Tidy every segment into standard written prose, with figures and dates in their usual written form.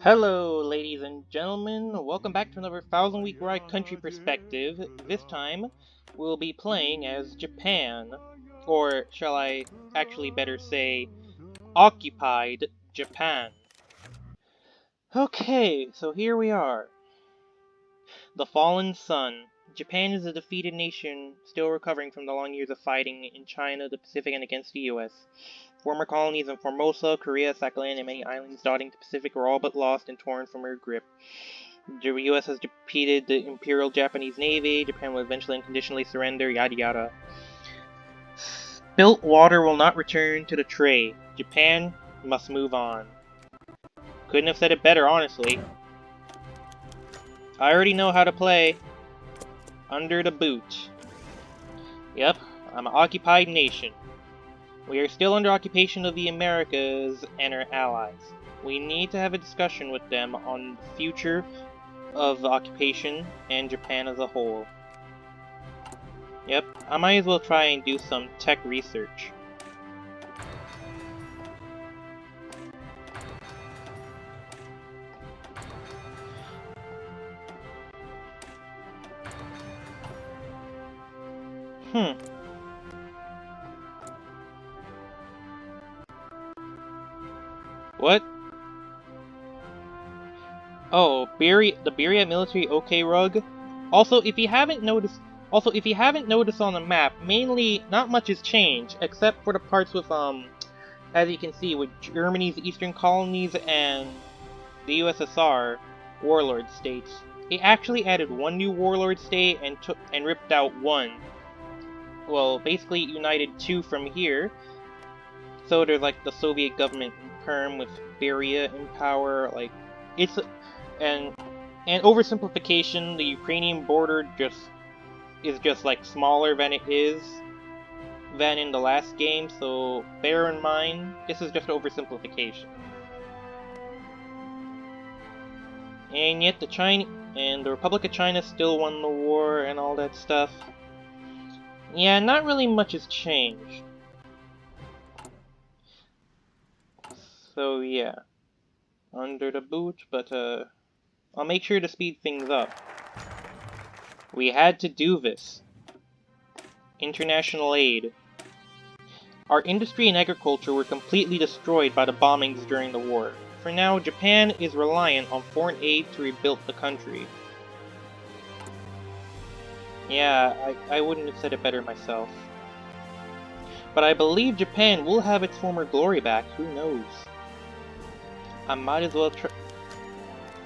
Hello, ladies and gentlemen. Welcome back to another Thousand Week Ride Country Perspective. This time, we'll be playing as Japan. Or, shall I actually better say, occupied Japan. Okay, so here we are. The Fallen Sun. Japan is a defeated nation, still recovering from the long years of fighting in China, the Pacific, and against the US. Former colonies in Formosa, Korea, Sakhalin, and many islands dotting the Pacific were all but lost and torn from her grip. The US has defeated the Imperial Japanese Navy, Japan will eventually unconditionally surrender, yada yada. Spilt water will not return to the tray. Japan must move on. Couldn't have said it better, honestly. I already know how to play. Under the boot. Yep, I'm an occupied nation. We are still under occupation of the Americas and our allies. We need to have a discussion with them on the future of the occupation and Japan as a whole. Yep, I might as well try and do some tech research. What? Oh, the Beria military OK rug? Also, if you haven't noticed on the map, mainly not much has changed, except for the parts with as you can see, with Germany's eastern colonies and the USSR warlord states. It actually added one new warlord state and ripped out one. Well, basically united two from here. So there's like the Soviet government in Perm with Beria in power. Like it's and oversimplification. The Ukrainian border is just like smaller than it is than in the last game. So bear in mind, this is just oversimplification. And yet the Republic of China still won the war and all that stuff. Yeah, not really much has changed. So yeah, under the boot, but I'll make sure to speed things up. We had to do this. International aid. Our industry and agriculture were completely destroyed by the bombings during the war. For now, Japan is reliant on foreign aid to rebuild the country. Yeah, I wouldn't have said it better myself. But I believe Japan will have its former glory back, who knows? I might as well try.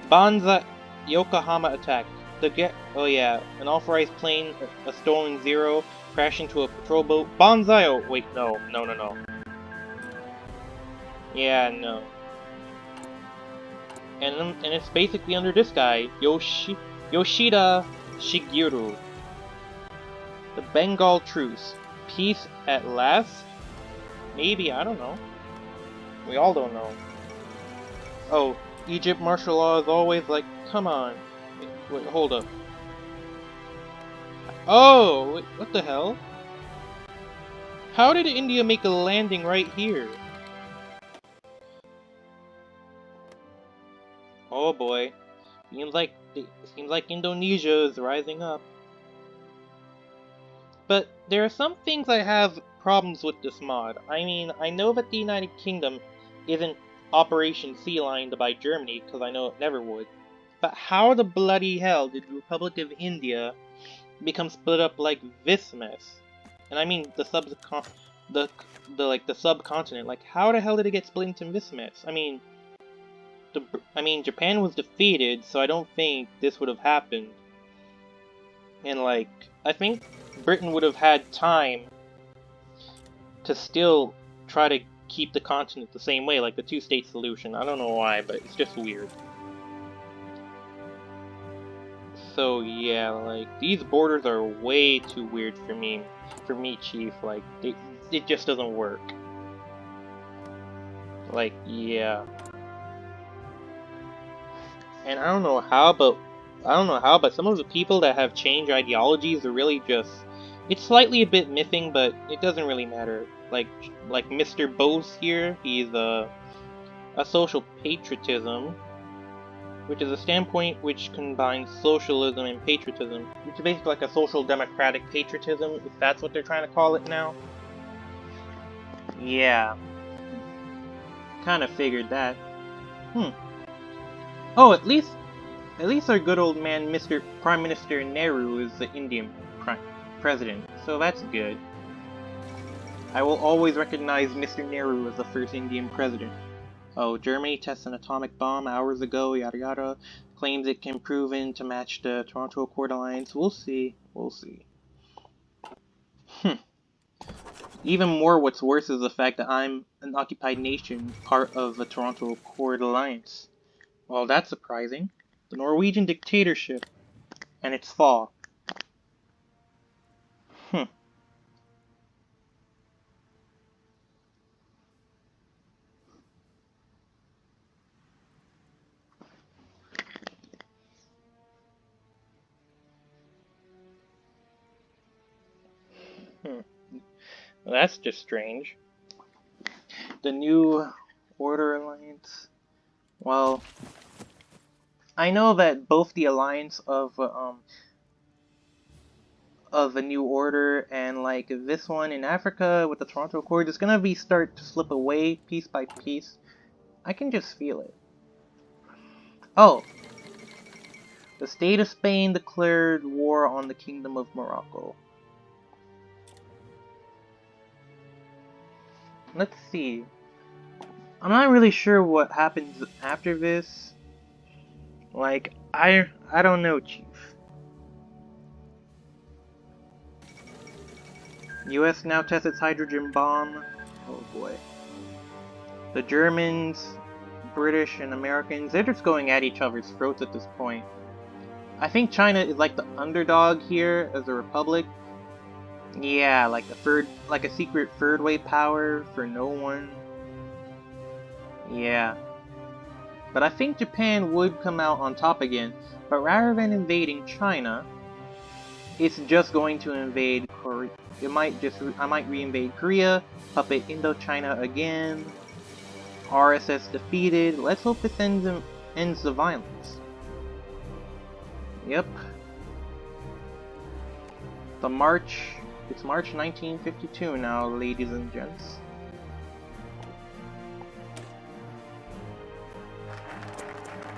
Banzai Yokohama attack. Oh yeah, an authorized plane, a stolen Zero, crashed into a patrol boat. Banzai! Oh, wait, no. Yeah, no. And it's basically under this guy, Yoshida Shigeru. The Bengal Truce. Peace at last? Maybe, I don't know. We all don't know. Oh, Egypt martial law is always like, come on. Wait, hold up. Oh, wait, what the hell? How did India make a landing right here? Oh boy. Seems like Indonesia is rising up. But there are some things I have problems with this mod. I mean, I know that the United Kingdom isn't Operation Sea Lined by Germany, because I know it never would. But how the bloody hell did the Republic of India become split up like this mess? And I mean the subcontinent. Like, how the hell did it get split into this mess? I mean, Japan was defeated, so I don't think this would have happened. And like, I think Britain would have had time to still try to keep the continent the same way, like the two-state solution. I don't know why, but it's just weird. So yeah, like, these borders are way too weird for me, Chief. Like, it just doesn't work. Like, yeah. And I don't know how, but some of the people that have changed ideologies are really just... It's slightly a bit miffing, but it doesn't really matter. Like Mr. Bose here, he's a social patriotism, which is a standpoint which combines socialism and patriotism, which is basically like a social democratic patriotism, if that's what they're trying to call it now. Yeah. Kind of figured that. Oh, at least our good old man, Mr. Prime Minister Nehru, is the Indian president, so that's good. I will always recognize Mr. Nehru as the first Indian president. Oh, Germany tests an atomic bomb hours ago, yada yada. Claims it can proven to match the Toronto Accord Alliance. We'll see. We'll see. Even more, what's worse is the fact that I'm an occupied nation, part of the Toronto Accord Alliance. Well, that's surprising. The Norwegian dictatorship and its fall. Well, that's just strange. The New Order Alliance. Well, I know that both the alliance of the New Order and like this one in Africa with the Toronto Accord is gonna be start to slip away piece by piece. I can just feel it. Oh, the state of Spain declared war on the Kingdom of Morocco. Let's see. I'm not really sure what happens after this. Like, I don't know, Chief. US now tests its hydrogen bomb. Oh boy. The Germans, British, and Americans, they're just going at each other's throats at this point. I think China is like the underdog here as a republic. Yeah, like a secret third wave power for no one. Yeah. But I think Japan would come out on top again, but rather than invading China, it's just going to invade Korea. I might re-invade Korea, puppet Indochina again. RSS defeated. Let's hope this ends the violence. Yep. It's March 1952 now, ladies and gents.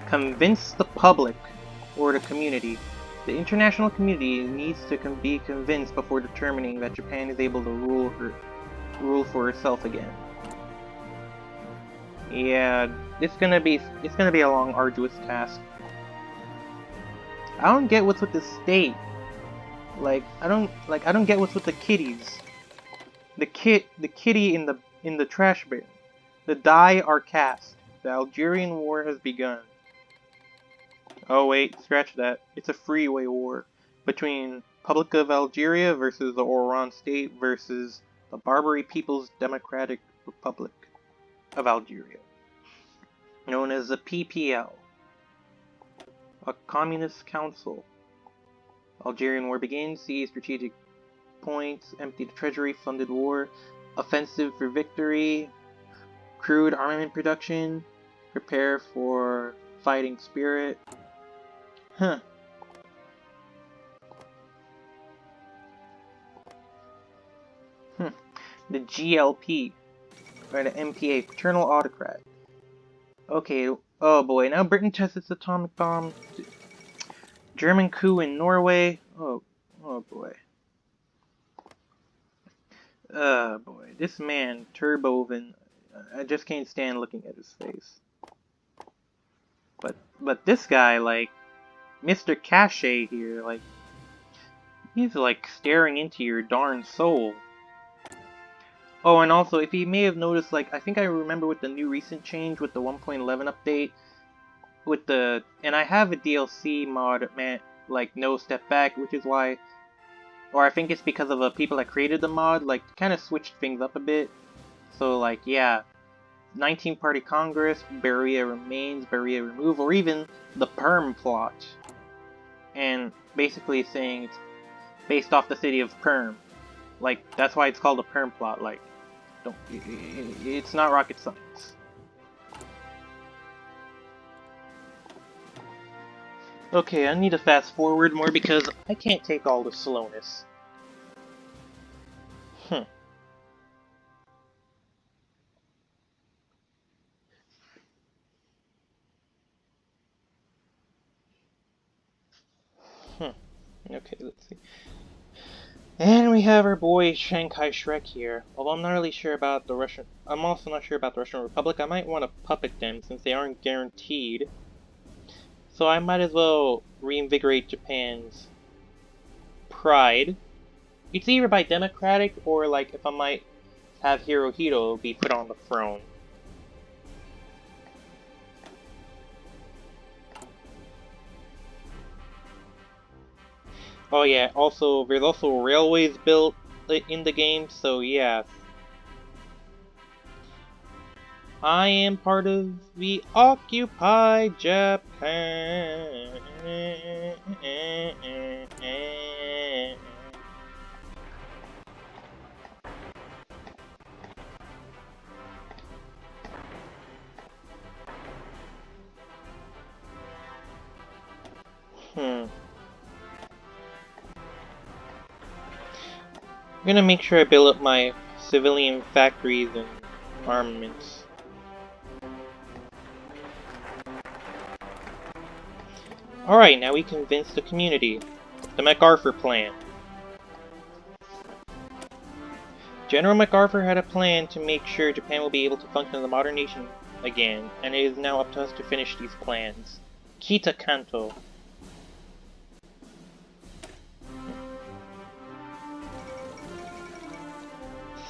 Convince the public, or the community. The international community needs to be convinced before determining that Japan is able to rule for herself again. Yeah, it's gonna be a long, arduous task. I don't get what's with the state. I don't get what's with the kitties. The kitty in the trash bin. The die are cast. The Algerian War has begun. Oh wait, scratch that. It's a freeway war between Republic of Algeria versus the Oran State versus the Barbary People's Democratic Republic of Algeria, known as the PPL, a communist council. Algerian war begins. See strategic points. Empty the treasury. Funded war. Offensive for victory. Crude armament production. Prepare for fighting spirit. Huh. The GLP, or the MPA, Paternal Autocrat. Okay, oh boy, now Britain tests its atomic bomb. German coup in Norway. Oh boy. Boy, this man, Turbovin, I just can't stand looking at his face. But this guy, like, Mr. Cache here, like, he's like staring into your darn soul. Oh, and also, if you may have noticed, like, I think I remember with the new recent change with the 1.11 update, and I have a DLC mod, man, like, No Step Back, which is why, or I think it's because of the people that created the mod, like, kind of switched things up a bit. So, like, yeah, 19 Party Congress, Beria remains, Beria remove, or even the Perm plot. And basically saying it's based off the city of Perm. Like, that's why it's called a Perm plot, like, it's not rocket science. Okay, I need to fast forward more because I can't take all the slowness. Hmm. Hmm. Okay, let's see. And we have our boy Shanghai Shrek here. Although I'm not really sure about the Russian... I'm also not sure about the Russian Republic. I might want to puppet them since they aren't guaranteed. So I might as well reinvigorate Japan's pride. It's either by democratic or like if I might have Hirohito be put on the throne. Oh yeah, also there's also railways built in the game, so yeah. I am part of the Occupy Japan. I'm gonna make sure I build up my civilian factories and armaments. Alright, now we convince the community. The MacArthur Plan. General MacArthur had a plan to make sure Japan will be able to function as a modern nation again, and it is now up to us to finish these plans. Kita Kanto.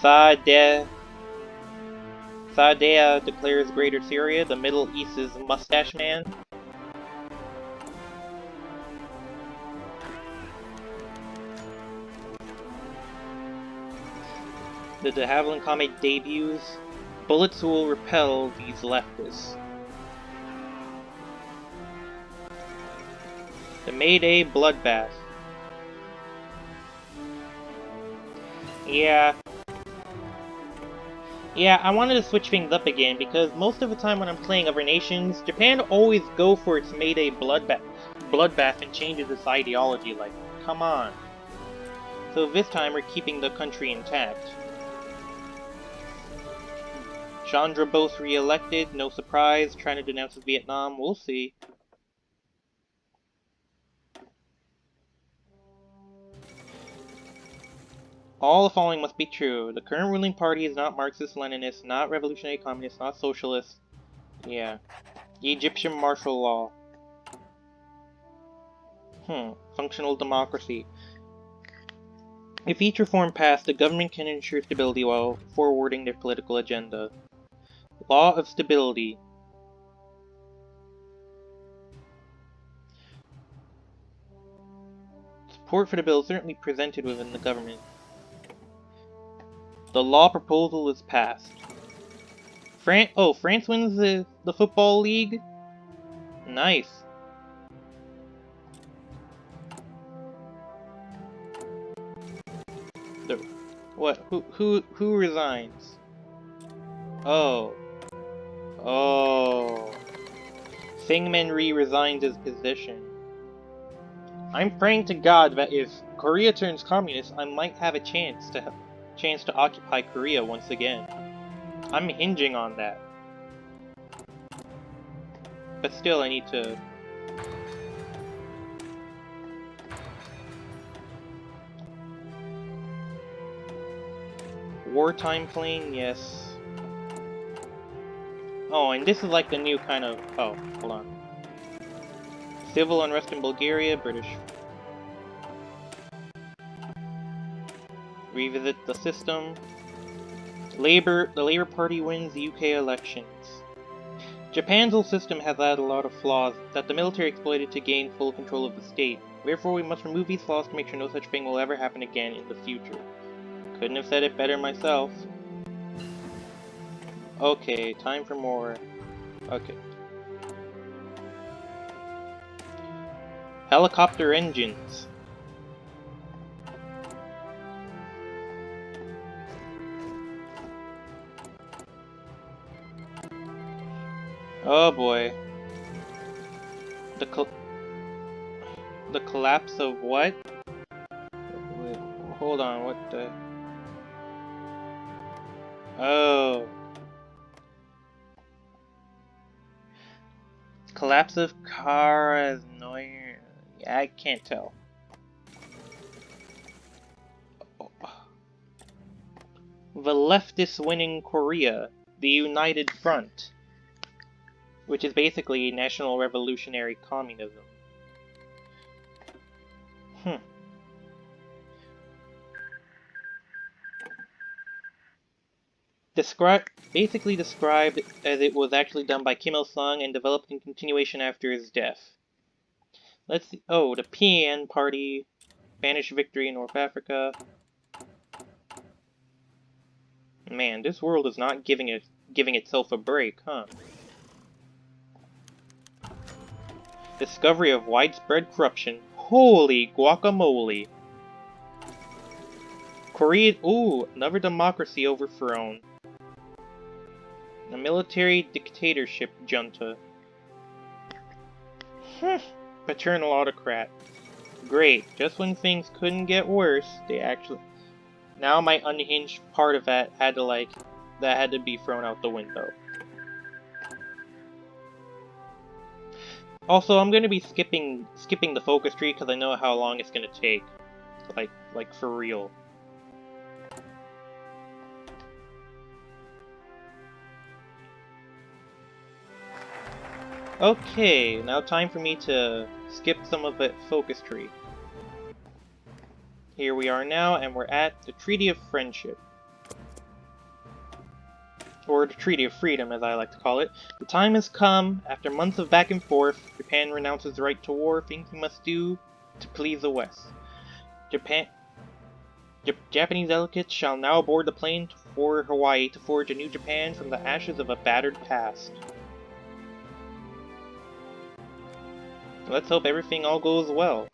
Sadea declares Greater Syria, the Middle East's mustache man. The de Havilland comic debuts. Bullets will repel these leftists. The Mayday Bloodbath. Yeah, I wanted to switch things up again because most of the time when I'm playing other nations, Japan always go for its Mayday bloodbath and changes its ideology, like, come on. So this time we're keeping the country intact. Chandra Bose re-elected, no surprise, trying to denounce Vietnam, we'll see. All the following must be true. The current ruling party is not Marxist-Leninist, not revolutionary communist, not socialist. Yeah. The Egyptian martial law. Functional democracy. If each reform passed, the government can ensure stability while forwarding their political agenda. Law of stability. Support for the bill is certainly presented within the government. The law proposal is passed. France wins the football league? Nice. What? Who resigns? Oh. Oh. Syngman Rhee resigns his position. I'm praying to God that if Korea turns communist, I might have a chance to occupy Korea once again. I'm hinging on that. But still, I need to... Wartime plane, yes. Oh, and this is like the new kind of... Oh, hold on. Civil unrest in Bulgaria, British. Revisit the system. The Labour Party wins the UK elections. Japan's whole system has had a lot of flaws that the military exploited to gain full control of the state. Therefore, we must remove these flaws to make sure no such thing will ever happen again in the future. Couldn't have said it better myself. Okay, time for more. Okay. Helicopter engines. Oh boy. The collapse of what? Wait, hold on, what the... Oh. Collapse of Krasnoyarsk. Yeah, I can't tell. The leftists winning Korea, the United Front, which is basically National Revolutionary Communism. Basically described as it was actually done by Kim Il-sung and developed in continuation after his death. Let's see. Oh, the PN Party, Spanish victory in North Africa. Man, this world is not giving itself a break, huh? Discovery of widespread corruption. Holy guacamole! Korea. Ooh, another democracy overthrown. A military dictatorship junta. Paternal autocrat. Great. Just when things couldn't get worse, they actually... Now my unhinged part of that had to be thrown out the window. Also, I'm gonna be skipping the focus tree because I know how long it's gonna take. Like for real. Okay, now time for me to skip some of the focus tree. Here we are now, and we're at the Treaty of Friendship. Or the Treaty of Freedom, as I like to call it. The time has come. After months of back and forth, Japan renounces the right to war, things he must do to please the West. Japanese delegates shall now board the plane for Hawaii to forge a new Japan from the ashes of a battered past. Let's hope everything all goes well.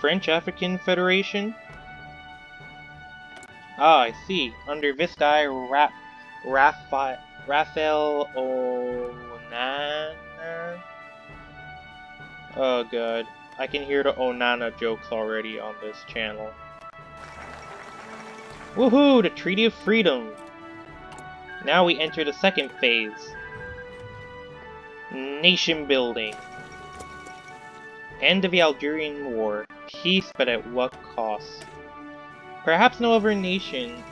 French African Federation? Ah, I see. Under this guy, Raphael Onana? Oh god. I can hear the Onana jokes already on this channel. Woohoo! The Treaty of Freedom! Now we enter the second phase. Nation building. End of the Algerian War. Peace, but at what cost? Perhaps no other nation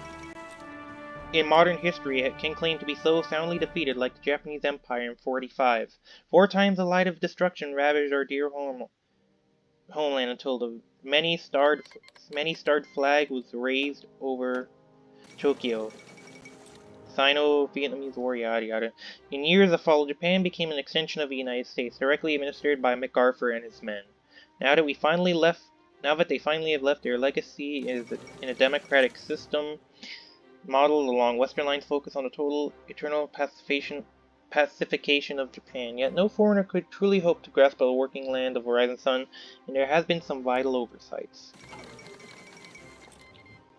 in modern history can claim to be so soundly defeated like the Japanese Empire in 45. 4 times the light of destruction ravaged our dear homeland until the many-starred flag was raised over Tokyo. Sino-Vietnamese War, yada yada. In years that followed, Japan became an extension of the United States, directly administered by MacArthur and his men. Now that they finally have left, their legacy is in a democratic system modeled along Western lines focused on the total, eternal pacification of Japan. Yet no foreigner could truly hope to grasp the working land of Horizon Sun, and there has been some vital oversights.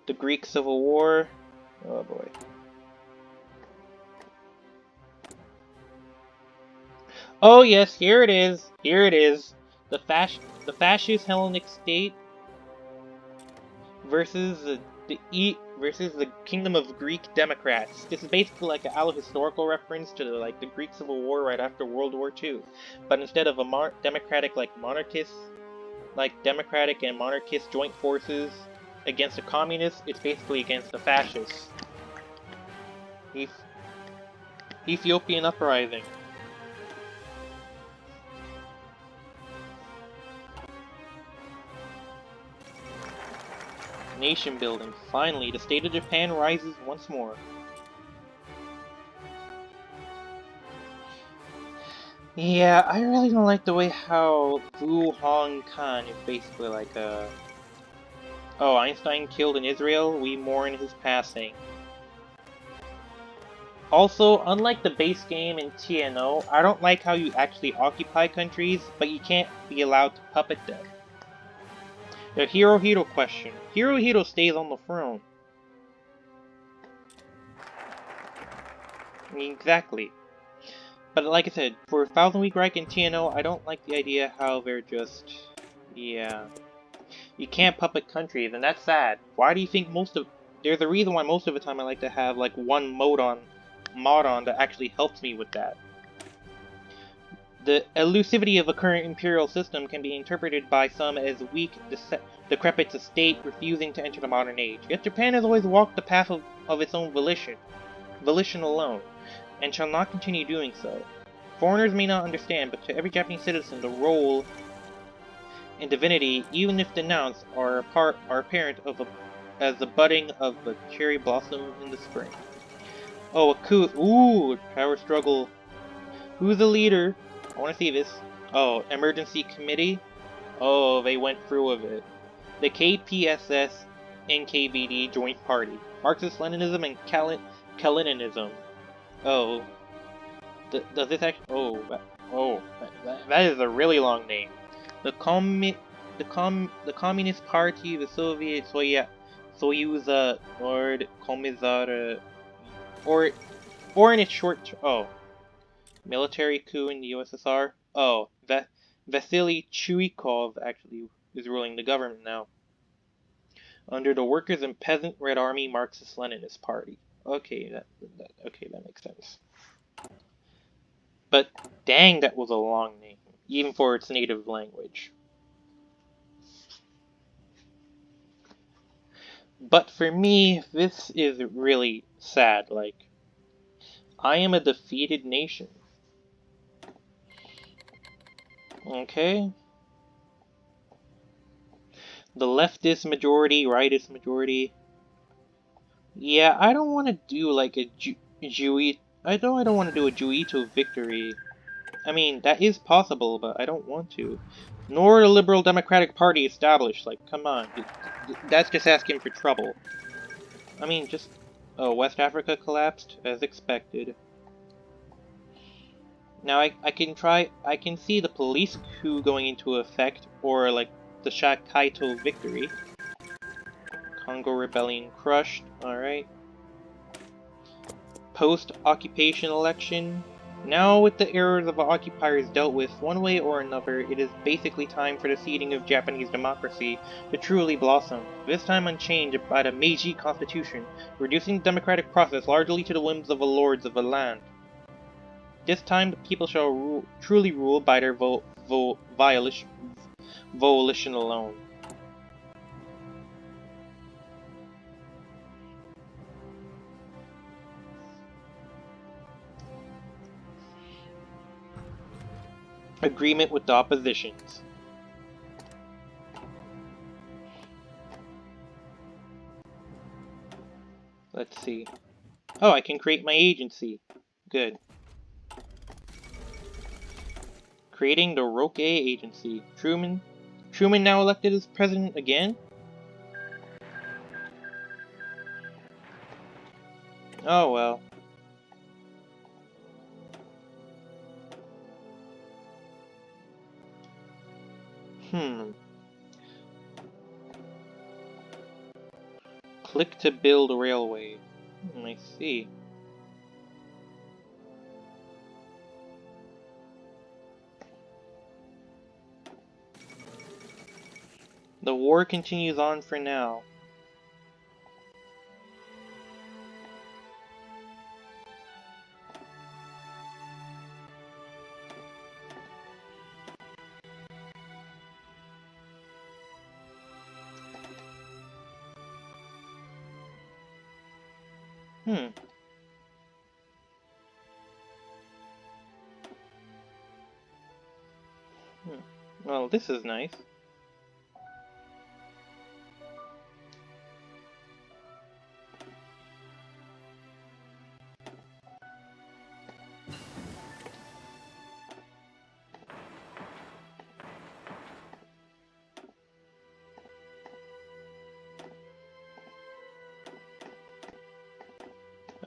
The Greek Civil War. Oh boy. Oh yes, here it is. Here it is. The fascist Hellenic state versus the Kingdom of Greek Democrats. This is basically like an allo-historical reference to the Greek Civil War right after World War II. But instead of a democratic democratic and monarchist joint forces against the communists, it's basically against the fascists. Ethiopian uprising. Nation building. Finally, the state of Japan rises once more. Yeah, I really don't like the way how Wu Hong Khan is basically like a... Oh, Einstein killed in Israel? We mourn his passing. Also, unlike the base game in TNO, I don't like how you actually occupy countries, but you can't be allowed to puppet them. The Hirohito question. Hirohito stays on the throne. Exactly. But like I said, for Thousand Week Reich and TNO, I don't like the idea how they're just... Yeah. You can't puppet countries, and that's sad. Why do you think most of... There's a reason why most of the time I like to have, like, one mod on that actually helps me with that. The elusivity of the current imperial system can be interpreted by some as weak, decrepit state refusing to enter the modern age. Yet Japan has always walked the path of its own volition alone, and shall not continue doing so. Foreigners may not understand, but to every Japanese citizen, the role and divinity, even if denounced, are apparent as the budding of the cherry blossom in the spring. Oh, a coup! Ooh, power struggle. Who's the leader? I want to see this. Oh, emergency committee. Oh, they went through with it. The KPSS NKVD joint party. Marxist-Leninism and Kalininism. Oh, does this actually? That is a really long name. The Communist Party, the Soviet Soyuz Nord Komizar, or in its short. Oh, military coup in the USSR. Oh, Vasily Chuikov actually is ruling the government now under the Workers' and Peasant Red Army Marxist-Leninist Party. Okay, that makes sense. But dang, that was a long name, even for its native language. But for me, this is really sad. Like, I am a defeated nation. Okay? The leftist majority, rightist majority. Yeah, I don't want to do like a I don't want to do a Juito victory. I mean, that is possible, but I don't want to. Nor the Liberal Democratic Party established. Like, come on. That's just asking for trouble. I mean, just... Oh, West Africa collapsed, as expected. Now, I can see the police coup going into effect, or, like, the Shakaito victory. Congo Rebellion crushed, alright. Post-occupation election. Now with the errors of occupiers dealt with one way or another, it is basically time for the seeding of Japanese democracy to truly blossom, this time unchanged by the Meiji Constitution, reducing the democratic process largely to the whims of the lords of the land. This time the people shall truly rule by their volition alone. Agreement with the oppositions. Let's see. Oh, I can create my agency. Good. Creating the Roque Agency. Truman now elected as president again? Oh well. Click to build railway. I see. The war continues on for now. Well, this is nice.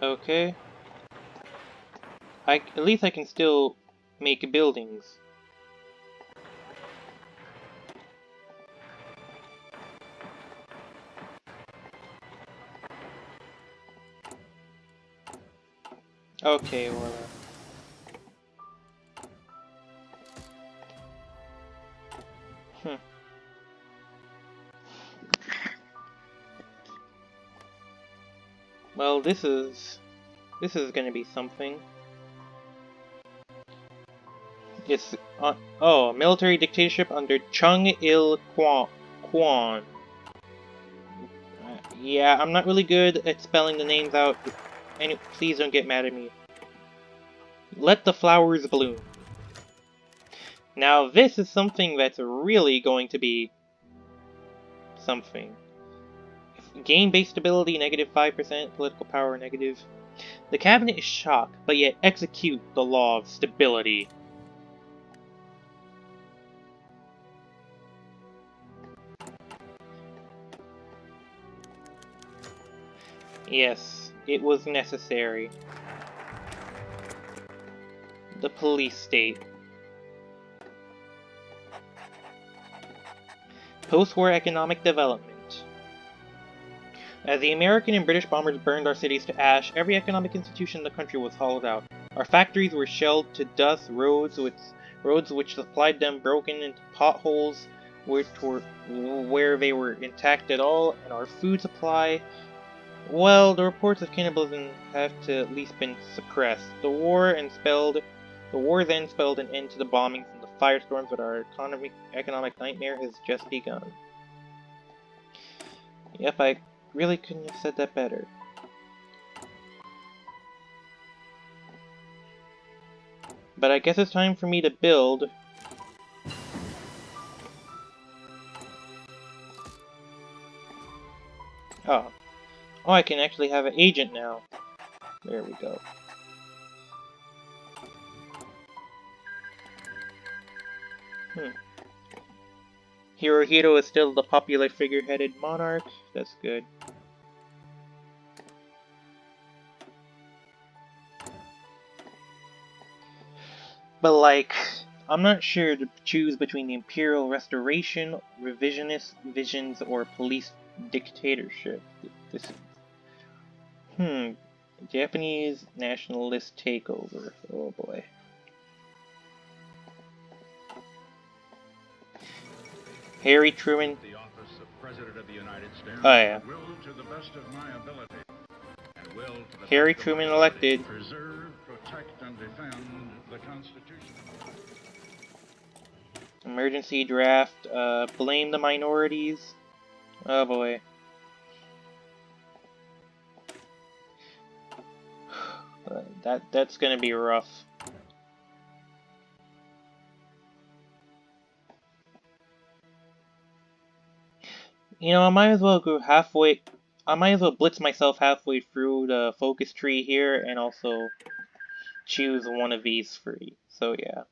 Okay. at least I can still make buildings. Okay, well. Well, this is gonna be something. It's oh, military dictatorship under Chung Il Kwon. Yeah, I'm not really good at spelling the names out. Please don't get mad at me. Let the flowers bloom. Now this is something that's really going to be something. Game-based stability, -5%, political power, negative. The cabinet is shocked, but yet execute the law of stability. Yes, it was necessary. The police state. Post-war economic development. As the American and British bombers burned our cities to ash, every economic institution in the country was hollowed out. Our factories were shelled to dust, roads which supplied them broken into potholes where they were intact at all, and our food supply, well, the reports of cannibalism have to at least been suppressed. The war then spelled an end to the bombings and the firestorms, but our economic nightmare has just begun. Yep, I really couldn't have said that better. But I guess it's time for me to build. Oh. Oh, I can actually have an agent now. There we go. Hirohito is still the popular figure-headed monarch. That's good. But like, I'm not sure to choose between the Imperial Restoration, Revisionist Visions, or Police Dictatorship. Japanese Nationalist Takeover. Oh boy. Harry Truman. The office of President of the United States. Oh yeah. Will to the best of my ability. And will to the Harry best Truman of my elected. ability, preserve, protect, and defend the Constitution. Emergency draft. Blame the minorities. Oh boy. That's gonna be rough. You know, I might as well go halfway. I might as well blitz myself halfway through the focus tree here and also choose one of these three. So yeah.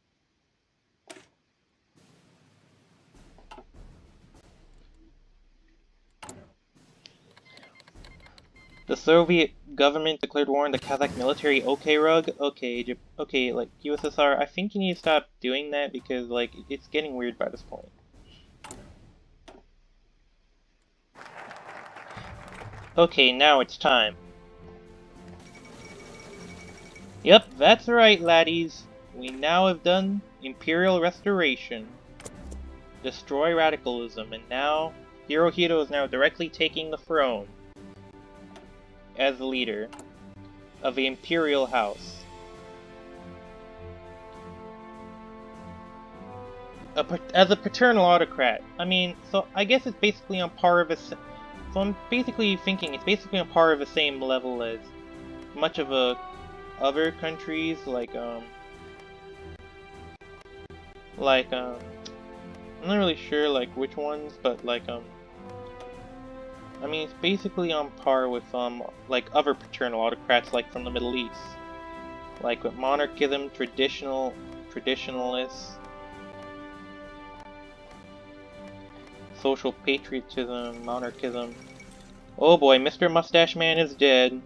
The Soviet government declared war on the Kazakh military. Okay, Rug. Okay, okay, like USSR. I think you need to stop doing that because like it's getting weird by this point. Okay, now it's time. Yep, that's right, laddies. We now have done Imperial Restoration. Destroy radicalism, and now Hirohito is now directly taking the throne as the leader of the Imperial House. As a paternal autocrat. I mean, so I guess it's basically on par of a... So I'm basically thinking it's basically on par of the same level as much of other countries, like, I'm not really sure, like, which ones, but, like, I mean, it's basically on par with, like, other paternal autocrats, like, from the Middle East. Like, with monarchism, traditionalists, social patriotism, monarchism. Oh boy, Mr. Mustache Man is dead.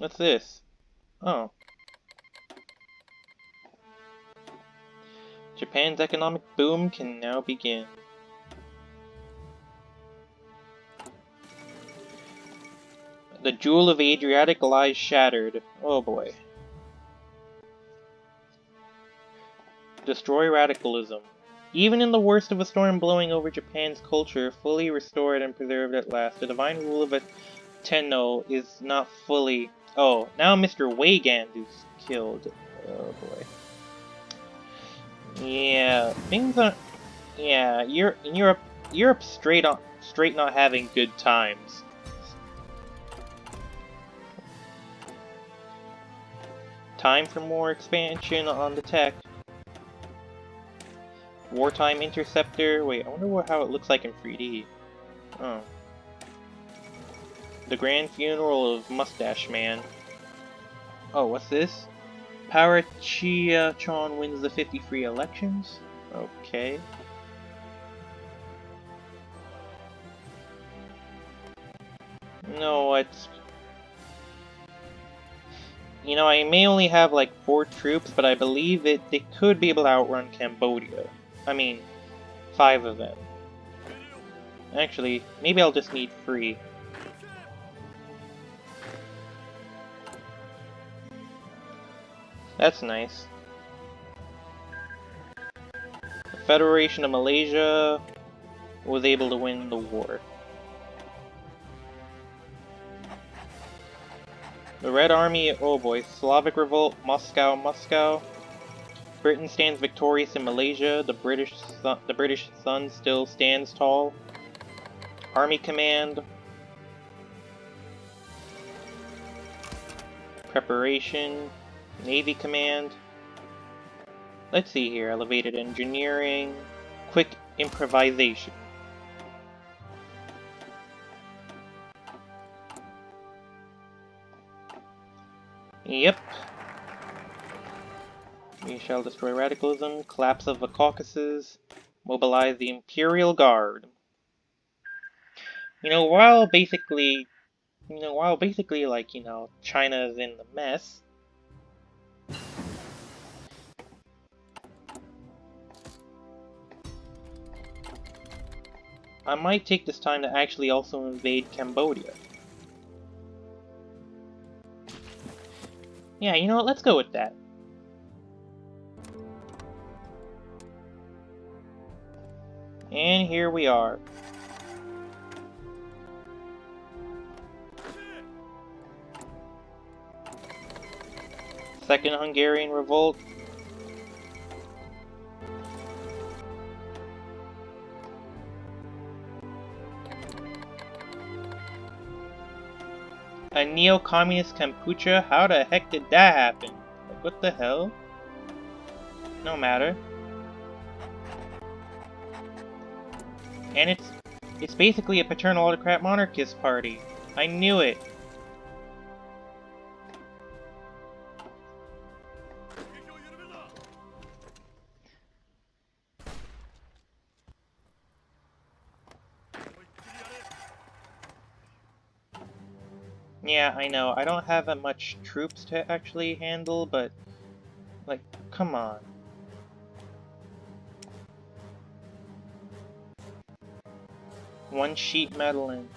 What's this? Oh. Japan's economic boom can now begin. The jewel of Adriatic lies shattered. Oh boy. Destroy radicalism. Even in the worst of a storm blowing over Japan's culture, fully restored and preserved at last, the divine rule of a Tenno is not fully... Oh, now Mr. Weigand is killed. Oh boy. Yeah, things are... Yeah, Europe's straight not having good times. Time for more expansion on the tech. Wartime Interceptor. Wait, I wonder how it looks like in 3D. Oh. The Grand Funeral of Mustache Man. Oh, what's this? Parachia-chan wins the 50 free elections? Okay. No, it's... You know, I may only have like 4 troops, but I believe they could be able to outrun Cambodia. I mean, 5 of them. Actually, maybe I'll just need 3. That's nice. The Federation of Malaysia was able to win the war. The Red Army, oh boy, Slavic Revolt, Moscow. Britain stands victorious in Malaysia. The British sun still stands tall. Army Command. Preparation. Navy Command. Let's see here. Elevated Engineering. Quick Improvisation. Yep. We shall destroy radicalism, collapse of the Caucasus, mobilize the Imperial Guard. While basically like, China's in the mess, I might take this time to actually also invade Cambodia. Yeah, you know what, let's go with that. And here we are. Second Hungarian Revolt. A neo-communist Kampuchea? How the heck did that happen? Like, what the hell? No matter. And it's basically a paternal autocrat monarchist party. I knew it. Yeah, I know. I don't have that much troops to actually handle, but like, come on. One sheet metal in.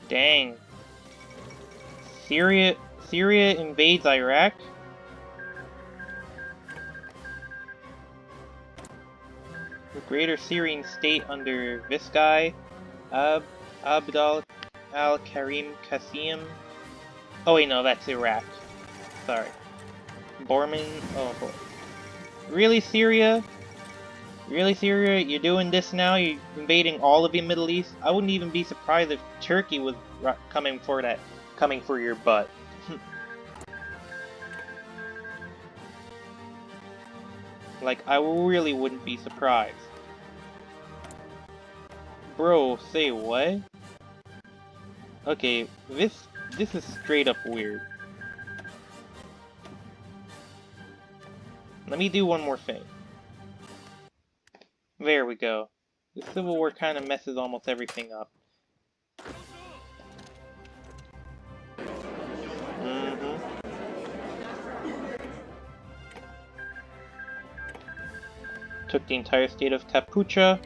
Dang. Syria invades Iraq? The Greater Syrian State under this guy, Abd al-Karim Qasim. Oh wait, no, that's Iraq. Sorry. Borman, oh boy. Really, Syria? Really, Syria? You're doing this now? You're invading all of the Middle East? I wouldn't even be surprised if Turkey was coming for your butt. Like, I really wouldn't be surprised. Bro, say what? Okay, this is straight up weird. Let me do one more thing. There we go. The Civil War kind of messes almost everything up. Took the entire state of Capucha.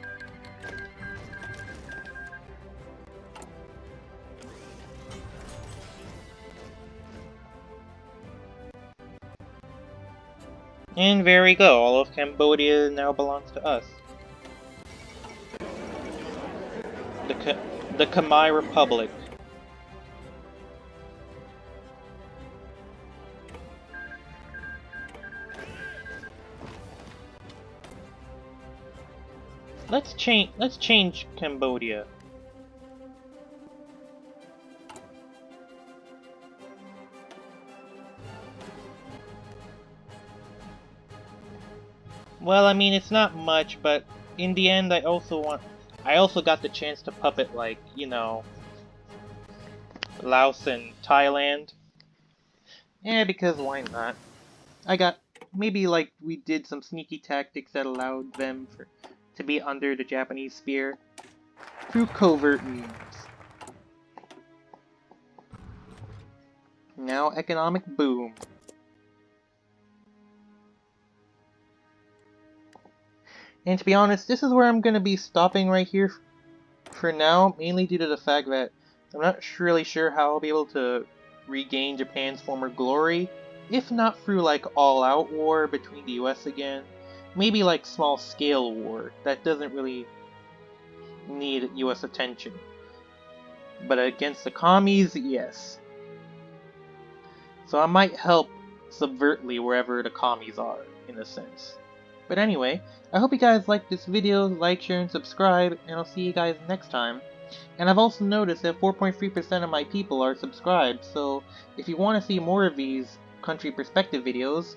And there we go, all of Cambodia now belongs to us. The Khmer Republic. Let's change Cambodia. Well, I mean, it's not much, but in the end, I also got the chance to puppet, like, you know, Laos and Thailand. Yeah, because why not? Maybe, like, we did some sneaky tactics that allowed them to be under the Japanese spear through covert means. Now, economic boom. And to be honest, this is where I'm going to be stopping right here for now, mainly due to the fact that I'm not really sure how I'll be able to regain Japan's former glory, if not through like all-out war between the US again, maybe like small-scale war that doesn't really need US attention. But against the commies, yes. So I might help subvertly wherever the commies are, in a sense. But anyway, I hope you guys liked this video, like, share, and subscribe, and I'll see you guys next time. And I've also noticed that 4.3% of my people are subscribed, so if you want to see more of these country perspective videos,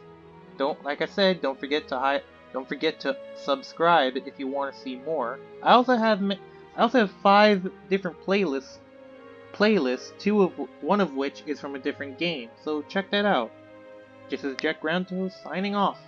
like I said, don't forget to subscribe if you want to see more. I also have 5 different playlists, one of which is from a different game, so check that out. This is Jack Granto signing off.